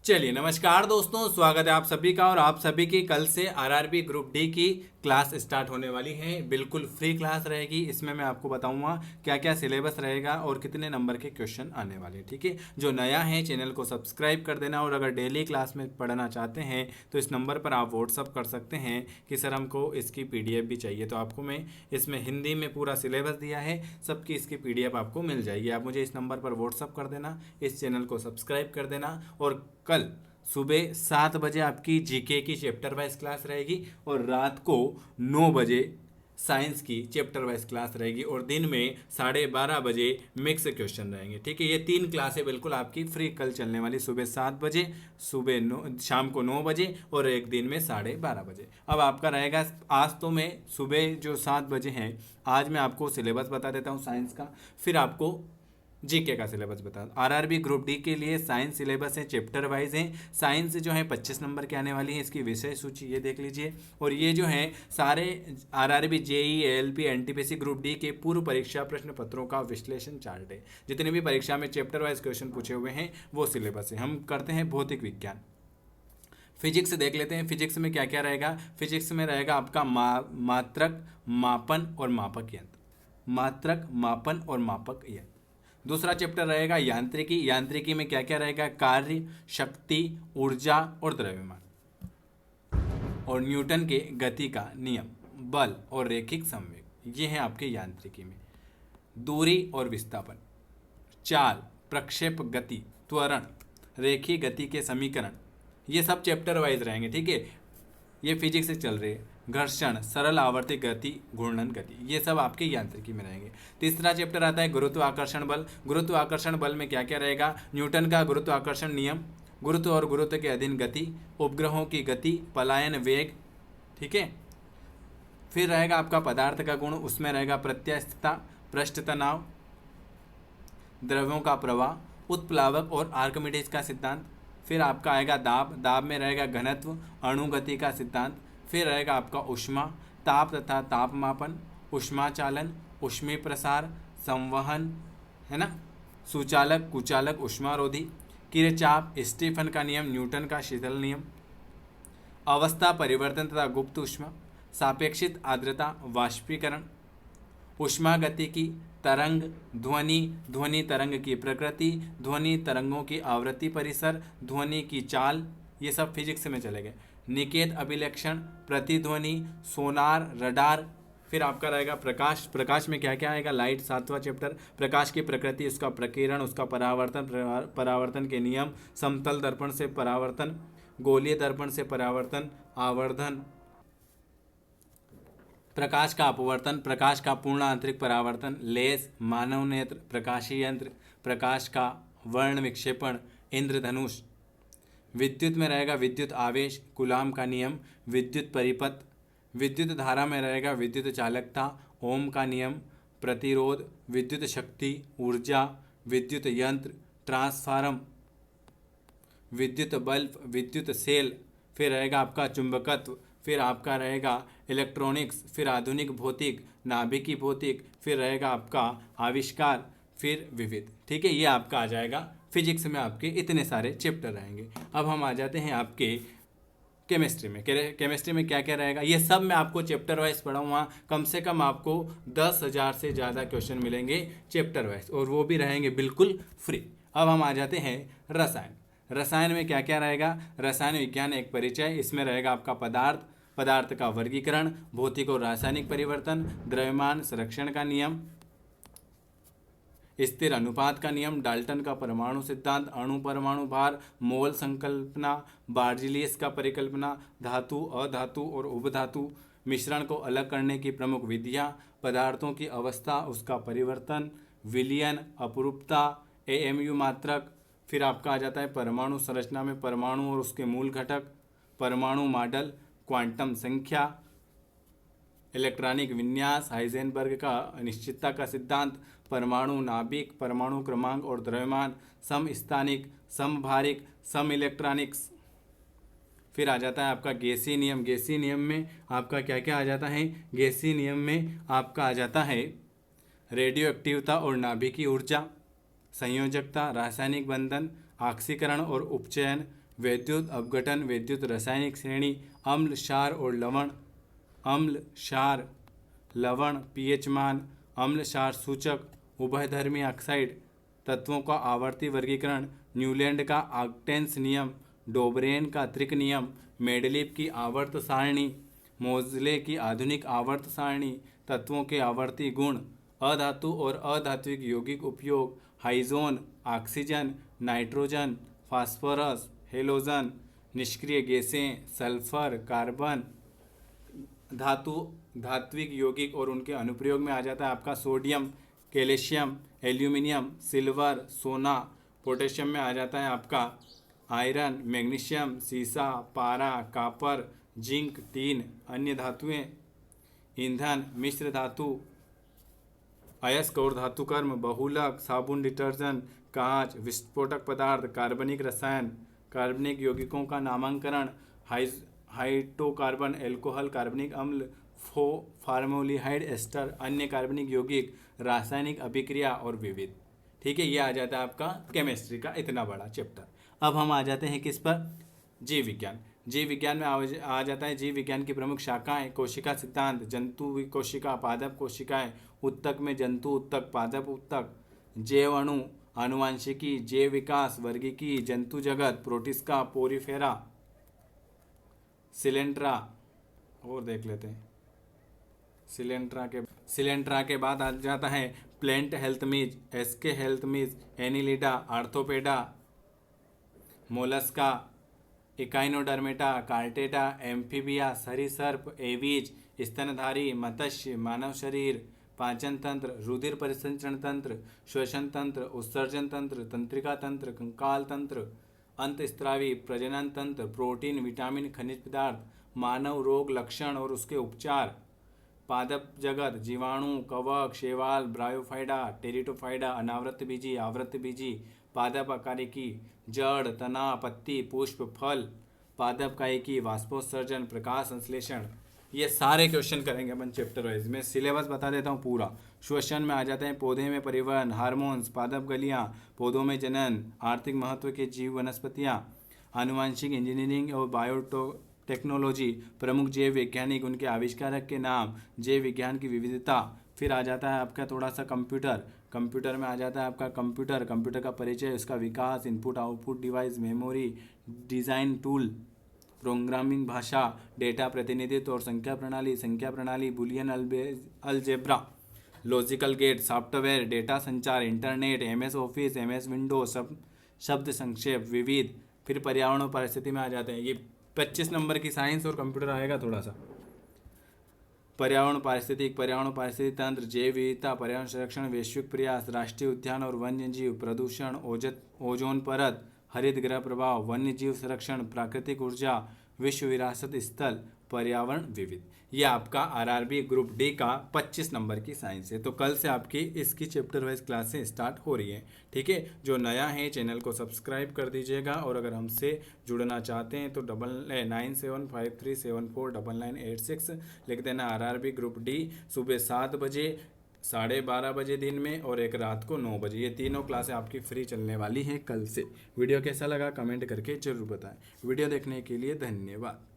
चलिए नमस्कार दोस्तों, स्वागत है आप सभी का। और आप सभी की कल से आरआरबी ग्रुप डी की क्लास स्टार्ट होने वाली है। बिल्कुल फ्री क्लास रहेगी। इसमें मैं आपको बताऊंगा क्या क्या सिलेबस रहेगा और कितने नंबर के क्वेश्चन आने वाले हैं। ठीक है, जो नया है चैनल को सब्सक्राइब कर देना। और अगर डेली क्लास में पढ़ना चाहते हैं तो इस नंबर पर आप व्हाट्सअप कर सकते हैं कि सर हमको इसकी पीडीएफ भी चाहिए। तो आपको मैं इसमें हिंदी में पूरा सिलेबस दिया है, सबकी इसकी पीडीएफ आपको मिल जाएगी। आप मुझे इस नंबर पर व्हाट्सअप कर देना, इस चैनल को सब्सक्राइब कर देना। और कल सुबह 7 बजे आपकी जीके की चैप्टर वाइज क्लास रहेगी और रात को 9 बजे साइंस की चैप्टर वाइज क्लास रहेगी और दिन में 12:30 बजे मिक्स क्वेश्चन रहेंगे। ठीक है, ये 3 क्लासें बिल्कुल आपकी फ्री कल चलने वाली, सुबह 7 बजे, शाम को 9 बजे और एक दिन में 12:30 बजे। अब आपका रहेगा, आज तो मैं सुबह जो 7 बजे हैं, आज मैं आपको सिलेबस बता देता हूँ साइंस का, फिर आपको जीके का सिलेबस बता। आरआरबी ग्रुप डी के लिए साइंस सिलेबस है, चैप्टर वाइज है। साइंस जो है 25 नंबर के आने वाली है, इसकी विषय सूची ये देख लीजिए। और ये जो है सारे RRB JE ALP NTPC group D के पूर्व परीक्षा प्रश्न पत्रों का विश्लेषण चार्ट है। जितने भी परीक्षा में चैप्टर वाइज क्वेश्चन पूछे हुए हैं वो सिलेबस है। हम करते हैं भौतिक विज्ञान। फिजिक्स देख लेते हैं। फिजिक्स में क्या क्या रहेगा। फिजिक्स में रहेगा आपका मात्रक, मापन और मापक यंत्र। मात्रक, मापन और मापक यंत्र। दूसरा चैप्टर रहेगा यांत्रिकी। यांत्रिकी में क्या क्या रहेगा, कार्य, शक्ति, ऊर्जा और द्रव्यमान और न्यूटन के गति का नियम, बल और रैखिक संवेग, ये है आपके यांत्रिकी में। दूरी और विस्थापन, चाल, प्रक्षेप गति, त्वरण, रेखीय गति के समीकरण, ये सब चैप्टर वाइज रहेंगे। ठीक है, ये फिजिक्स से चल रही है। घर्षण, सरल आवर्ती गति, घूर्णन गति, ये सब आपके यांत्रिकी में रहेंगे। तीसरा चैप्टर आता है गुरुत्वाकर्षण बल। गुरुत्वाकर्षण बल में क्या क्या रहेगा, न्यूटन का गुरुत्वाकर्षण नियम, गुरुत्व और गुरुत्व के अधीन गति, उपग्रहों की गति, पलायन वेग। ठीक है, फिर रहेगा आपका पदार्थ का गुण, उसमें रहेगा प्रत्यास्थता, पृष्ठ तनाव, द्रव्यों का प्रवाह, उत्प्लावक और आर्किमिडीज का सिद्धांत। फिर आपका आएगा दाब, दाब में रहेगा घनत्व, अणुगति का सिद्धांत। फिर रहेगा आपका ऊष्मा, ताप तथा तापमापन, ऊष्माचालन, ऊष्मीय प्रसार, संवहन, है ना, सुचालक, कुचालक, ऊष्मारोधी, किरचाप, स्टीफन का नियम, न्यूटन का शीतल नियम, अवस्था परिवर्तन तथा गुप्त ऊष्मा, सापेक्षित आर्द्रता, वाष्पीकरण, ऊष्मागतिकी, तरंग, ध्वनि, ध्वनि तरंग की प्रकृति, ध्वनि तरंगों की आवृत्ति परिसर, ध्वनि की चाल, ये सब फिजिक्स में चले गए। निकेत अभिलक्षण, प्रतिध्वनि, सोनार, रडार। फिर आपका रहेगा प्रकाश। प्रकाश में क्या क्या आएगा, लाइट, 7वां चैप्टर। प्रकाश की प्रकृति, उसका प्रकीर्ण, उसका परावर्तन, परावर्तन के नियम, समतल दर्पण से परावर्तन, गोलीय दर्पण से परावर्तन, आवर्धन, प्रकाश का अपवर्तन, प्रकाश का पूर्ण आंतरिक परावर्तन, लेंस, मानव नेत्र, प्रकाशीय यंत्र, प्रकाश का वर्ण विक्षेपण, इंद्रधनुष। विद्युत में रहेगा विद्युत आवेश, कूलाम का नियम, विद्युत परिपथ। विद्युत धारा में रहेगा विद्युत चालकता, ओम का नियम, प्रतिरोध, विद्युत शक्ति, ऊर्जा, विद्युत यंत्र, ट्रांसफार्म, विद्युत बल्ब, विद्युत सेल। फिर रहेगा आपका चुंबकत्व, फिर आपका रहेगा इलेक्ट्रॉनिक्स, फिर आधुनिक भौतिक, नाभिकी भौतिक, फिर रहेगा आपका आविष्कार, फिर विविध। ठीक है, ये आपका आ जाएगा फिजिक्स में। आपके इतने सारे चैप्टर रहेंगे। अब हम आ जाते हैं आपके केमिस्ट्री में। केमिस्ट्री में क्या क्या रहेगा, ये सब मैं आपको चैप्टर वाइज पढ़ाऊँगा। कम से कम आपको 10,000 से ज़्यादा क्वेश्चन मिलेंगे चैप्टर वाइज, और वो भी रहेंगे बिल्कुल फ्री। अब हम आ जाते हैं रसायन। रसायन में क्या क्या रहेगा, रसायन विज्ञान एक परिचय, इसमें रहेगा आपका पदार्थ, पदार्थ का वर्गीकरण, भौतिक और रासायनिक परिवर्तन, द्रव्यमान संरक्षण का नियम, स्थिर अनुपात का नियम, डाल्टन का परमाणु सिद्धांत, अणु परमाणु भार, मोल संकल्पना, बार्जिलियस का परिकल्पना, धातु, अधातु और उपधातु, मिश्रण को अलग करने की प्रमुख विधियाँ, पदार्थों की अवस्था, उसका परिवर्तन, विलयन, अपरूपता, एएमयू मात्रक। फिर आपका आ जाता है परमाणु संरचना में परमाणु और उसके मूल घटक, परमाणु मॉडल, क्वांटम संख्या, इलेक्ट्रॉनिक विन्यास, हाइजेनबर्ग का अनिश्चितता का सिद्धांत, परमाणु नाभिक, परमाणु क्रमांक और द्रव्यमान, समस्थानिक, समभारिक, सम इलेक्ट्रॉनिक्स। फिर आ जाता है आपका गैसीय नियम। गैसीय नियम में आपका क्या क्या आ जाता है, गैसीय नियम में आपका आ जाता है रेडियो एक्टिवता और नाभिकीय ऊर्जा, संयोजकता, रासायनिक बंधन, ऑक्सीकरण और उपचयन, विद्युत अपघटन, विद्युत रासायनिक श्रेणी, अम्ल, क्षार और लवण, अम्ल, क्षार, लवण, पीएच मान, अम्ल क्षार सूचक, उभयधर्मी ऑक्साइड, तत्वों का आवर्ती वर्गीकरण, न्यूलैंड का ऑक्टेन्स नियम, डोबरेन का त्रिक नियम, मेंडलीव की आवर्त सारणी, मोजले की आधुनिक आवर्त सारणी, तत्वों के आवर्ती गुण, अधातु और अधात्विक यौगिक उपयोग, हाइजोन, ऑक्सीजन, नाइट्रोजन, फास्फोरस, हेलोजन, निष्क्रिय गैसें, सल्फर, कार्बन, धातु, धात्विक यौगिक और उनके अनुप्रयोग में आ जाता है आपका सोडियम, कैल्शियम, एल्यूमिनियम, सिल्वर, सोना। पोटेशियम में आ जाता है आपका आयरन, मैग्नीशियम, सीसा, पारा, कॉपर, जिंक, टीन। अन्य धातुएं, ईंधन, मिश्र धातु, अयस्क और धातुकर्म, बहुलक, साबुन, डिटर्जेंट, कांच, विस्फोटक पदार्थ, कार्बनिक रसायन, कार्बनिक यौगिकों का नामकरण, हाइड्रोकार्बन, एल्कोहल, कार्बनिक अम्ल, फॉर्मेल्डिहाइड एस्टर, अन्य कार्बनिक यौगिक, रासायनिक अभिक्रिया और विविध। ठीक है, ये आ जाता है आपका केमिस्ट्री का इतना बड़ा चैप्टर। अब हम आ जाते हैं किस पर, जीव विज्ञान। जीव विज्ञान में आ जाता है जीव विज्ञान की प्रमुख शाखाएं, कोशिका सिद्धांत, जंतु कोशिका, पादप कोशिकाएं, उत्तक में जंतु उत्तक, पादप उत्तक, जैव अणु, आनुवांशिकी, जैव विकास, वर्गीकी, जंतु जगत, प्रोटिस्टा, पोरीफेरा, सिलेंट्रा। और देख लेते हैं सिलेंट्रा के बाद आ जाता है platyhelminthes, aschelminthes, annelida, arthropoda, mollusca, echinodermata, chordata, amphibia, सरीसर्प, एवीज, स्तनधारी, मत्स्य, मानव शरीर, पाचन तंत्र, रुधिर परिसंचरण तंत्र, श्वसन तंत्र, उत्सर्जन तंत्र, तंत्रिका तंत्र, कंकाल तंत्र, अंतस्त्रावी, प्रजनन तंत्र, प्रोटीन, विटामिन, खनिज पदार्थ, मानव रोग लक्षण और उसके उपचार, पादप जगत, जीवाणु, कवक, शैवाल, ब्रायोफाइडा, टेरिटोफाइडा, अनावृत बीजी, आवृत बीजी, पादप आकारिकी, जड़, तना, पत्ती, पुष्प, फल, पादप कायिकी, वाष्पोत्सर्जन, प्रकाश संश्लेषण। ये सारे क्वेश्चन करेंगे अपन चैप्टर वाइज में। सिलेबस बता देता हूँ पूरा। श्वसन में आ जाते हैं पौधे में परिवहन, हार्मोन्स, पादप गलियाँ, पौधों में जनन, आर्थिक महत्व के जीव वनस्पतियाँ, आनुवांशिक इंजीनियरिंग और बायोटेक्नोलॉजी, प्रमुख जैव वैज्ञानिक, उनके आविष्कारक के नाम, जैव विज्ञान की विविधता। फिर आ जाता है आपका थोड़ा सा कंप्यूटर में आ जाता है आपका कंप्यूटर का परिचय, उसका विकास, input output device, memory, design tool, programming भाषा, डेटा प्रतिनिधित्व और संख्या प्रणाली, Boolean algebra, logical gate, software, data संचार, internet, MS Office, MS Windows, शब्द संक्षेप, विविध। फिर पर्यावरण और परिस्थिति में आ जाते हैं। ये 25 नंबर की साइंस और कंप्यूटर आएगा थोड़ा सा। पर्यावरण पारिस्थितिक तंत्र, जैव विविधता, पर्यावरण संरक्षण, वैश्विक प्रयास, राष्ट्रीय उद्यान और वन्य जीव, प्रदूषण, ओजोन परत, हरित गृह प्रभाव, वन्य जीव संरक्षण, प्राकृतिक ऊर्जा, विश्व विरासत स्थल, पर्यावरण विविध। ये आपका आरआरबी ग्रुप डी का 25 नंबर की साइंस है। तो कल से आपकी इसकी चैप्टर वाइज क्लासें स्टार्ट हो रही हैं। ठीक है, जो नया है चैनल को सब्सक्राइब कर दीजिएगा और अगर हमसे जुड़ना चाहते हैं तो 9753749986 लिख देना। आरआरबी ग्रुप डी सुबह 7 बजे, 12:30 बजे दिन में और एक रात को 9 बजे। ये तीनों क्लासें आपकी फ्री चलने वाली हैं कल से। वीडियो कैसा लगा कमेंट करके जरूर बताएं। वीडियो देखने के लिए धन्यवाद।